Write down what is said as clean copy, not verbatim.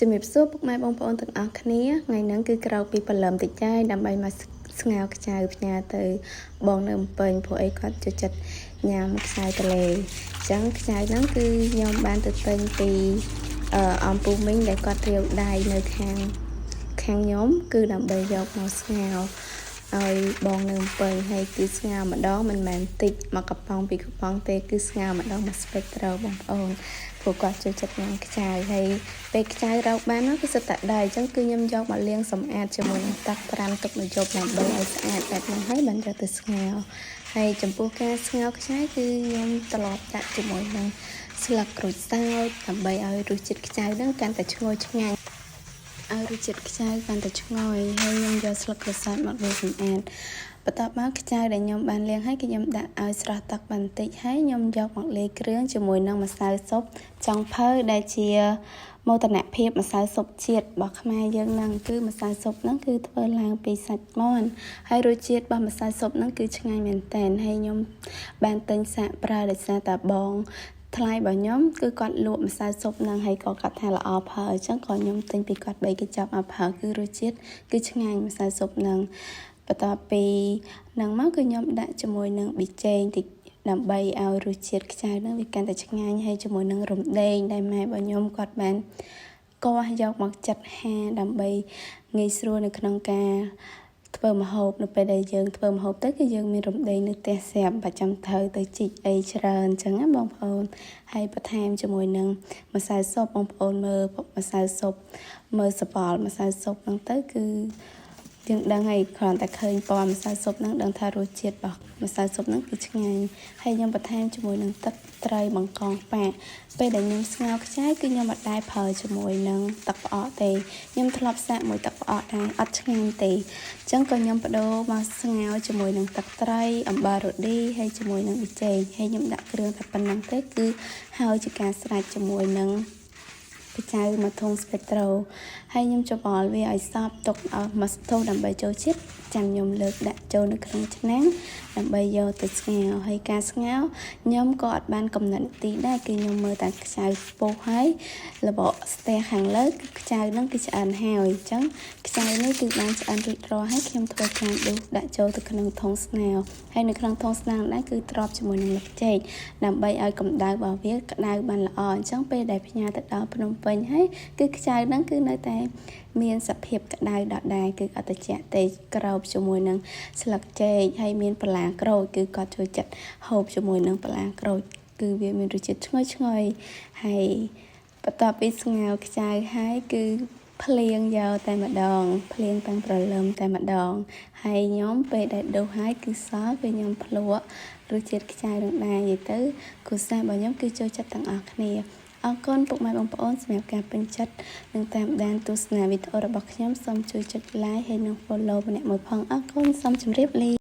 ជំរាបសួរពុកម៉ែបងប្អូនទាំងអស់គ្នាថ្ងៃហ្នឹងគឺក្រោកពីព្រលឹមតិចហើយដើម្បីមកស្ងោរខ្ចៅផ្ញើទៅបងនៅភ្នំពេញព្រោះអីគាត់ចូលចិត្តញ៉ាំខ្ចៅទលេអញ្ចឹងខ្ចៅហ្នឹងគឺខ្ញុំបានទៅទិញពីអំពូមីងដែលគាត់រាវដៃនៅខាងខ្ញុំគឺដើម្បីយកមកស្ងោរឲ្យបងនៅភ្នំពេញហើយគឺស្ងោរម្ដងមិនមែនតិចមកកំប៉ុងពីកំប៉ុងទេគឺស្ងោរម្ដងមកស្ពេចត្រូវបងប្អូនព្រោះគាត់ចូលចិត្តញ៉ាំខ្ចៅហើយពេលខ្ចៅរកបាននោះគឺសិតតែដែរអញ្ចឹងគឺខ្ញុំយកមកលាងសម្អាតជាមួយនឹងទឹកត្រាំទុកមួយយប់ដើម្បីឲ្យស្អាតបែបហ្នឹងហើយបានយកទៅស្ងោរហើយចំពោះការស្ងោរខ្ចៅគឺខ្ញុំត្រឡប់ដាក់ជាមួយនឹងស្លឹកក្រូចសើចដើម្បីឲ្យរសជាតិខ្ចៅហ្នឹងកាន់តែឈ្ងុយឆ្ងាញ់ឲ្យរសជាតិខ្ចៅកាន់តែឈ្ងុយហើយខ្ញុំយកស្លឹកក្រូចសើចមកលាងសម្អាតបន្ទាប់មកខ្ចៅដែលខ្ញុំបានលាងហើយគឺខ្ញុំដាក់ឲ្យស្រស់ទឹកបន្តិចហើយខ្ញុំយកមកលាយគ្រឿងជាមួយនឹងម្សៅស៊ុបចុងភៅដែលជាមោទនភាពម្សៅស៊ុបជាតិរបស់ខ្មែរយើងហ្នឹងគឺម្សៅស៊ុបហ្នឹងគឺធ្វើឡើងពីសាច់មាន់ហើយរសជាតិរបស់ម្សៅស៊ុបហ្នឹងគឺឆ្ងាញ់មែនតើហើយខ្ញុំបានទិញសាកប្រើដោយសារតែបងថ្លៃរបស់ខ្ញុំគឺគាត់លក់ម្សៅស៊ុបហ្នឹងហើយក៏គាត់ថាល្អប្រើអញ្ចឹងក៏ខ្ញុំទិញពីគាត់3កញ្ចប់មកប្រើគឺរសជាតិគឺឆ្ងាញ់ម្សៅស៊ុបហ្នឹងបន្ទាប់ពីហ្នឹងមកគឺខ្ញុំដាក់ជាមួយនឹងប៊ីចេងតិចដើម្បីឲ្យរសជាតិខ្ចៅហ្នឹងវាកាន់តែឆ្ងាញ់ហើយជាមួយនឹងរំដេងដែលម៉ែរបស់ខ្ញុំគាត់បានកោសយកមកចាត់ហាដើម្បីងាយស្រួលនៅក្នុងការធ្វើម្ហូបនៅពេលដែលយើងធ្វើម្ហូបទៅគឺយើងមានរំដេងនៅផ្ទះស្រាប់ប្រចាំត្រូវទៅជីកអីច្រើនអញ្ចឹងណាបងប្អូនហើយបន្ថែមជាមួយនឹងម្សៅស៊ុបបងប្អូនមើលម្សៅស៊ុបមើលសបល់ម្សៅស៊ុបហ្នឹងទៅគឺយើងដឹងហើយគ្រាន់តែឃើញពណ៌ម្សៅស៊ុបហ្នឹងដឹងថារសជាតិរបស់ម្សៅស៊ុបហ្នឹងគឺឆ្ងាញ់ហើយខ្ញុំបន្ថែមជាមួយនឹងទឹកត្រីបង្កងប៉ាពេលដែលខ្ញុំស្ងោរខ្ចៅគឺខ្ញុំអត់ដែរប្រើជាមួយនឹងទឹកផ្អកទេខ្ញុំធ្លាប់សាកមួយទឹកផ្អកដែរអត់ឆ្ងាញ់ទេអញ្ចឹងក៏ខ្ញុំបដូរមកស្ងោរជាមួយនឹងទឹកត្រីអំបិលរ៉ូឌីហើយជាមួយនឹងប៊ីចេងហើយខ្ញុំដាក់គ្រឿងតែប៉ុណ្្នឹងទេគឺហើយជាការស្រេចជាមួយនឹងខ្ចៅមកធុងស្ពេកត្រូហើយខ្ញុំច្របល់វាឲ្យសព្វទុកឲ្យមកធុងដើម្បីចូលជាតិចាំខ្ញុំលើកដាក់ចូលនៅក្នុងឆ្នាំងដើម្បីយកទៅស្ងោរហើយការស្ងោរខ្ញុំក៏អត់បានកំណត់នាទីដែរគឺខ្ញុំមើលតែខ្ចៅពុះហើយលបកស្ទះខាងលើខ្ចៅហ្នឹងគឺឆ្អិនហើយអញ្ចឹងខ្ចៅនេះគឺបានឆ្អិនរួចរាល់ហើយខ្ញុំធ្វើការដួសដាក់ចូលទៅក្នុងធុងស្ងោរហើយនៅក្នុងធុងស្ងោរដែរគឺទ្រាប់ជាមួយនឹងលឹកចេកដើម្បីឲ្យកម្ដៅរបស់វាក្ដៅបានល្អអញ្ចឹងពេលដែលផ្ញើទៅដល់ភ្នំពេញហើយគឺខ្ចៅហ្នឹងគឺនៅតែមានសភាពក្ដៅដដែលគឺអត់ត្រជាក់ទេក្រោបជាមួយនឹងស្លឹកចេកហើយមានបន្លាក្រូចគឺគាត់ចូលចិត្តហូបជាមួយនឹងបន្លាក្រូចគឺវាមានរសជាតិឈ្ងុយហើយបន្ទាប់ពីស្ងោរខ្ចៅហើយគឺភ្លៀងយកតែម្ដងភ្លៀងតាំងព្រលឹមតែម្ដងហើយខ្ញុំពេលដែលដុសហើយគឺសល់គឺខ្ញុំភ្លក់រសជាតិខ្ចៅនឹងដែរនិយាយទៅគ្រួសាររបស់ខ្ញុំគឺចូលចិត្តទាំងអស់គ្នាអរគុណពុកម៉ែបងប្អូនសម្រាប់ការពេញចិត្តនិងតាមដានទស្សនាវីដេអូរបស់ខ្ញុំសូមជួយចុច like ហើយនិង follow ម្នាក់មួយផងអរគុណសូមជម្រាបលា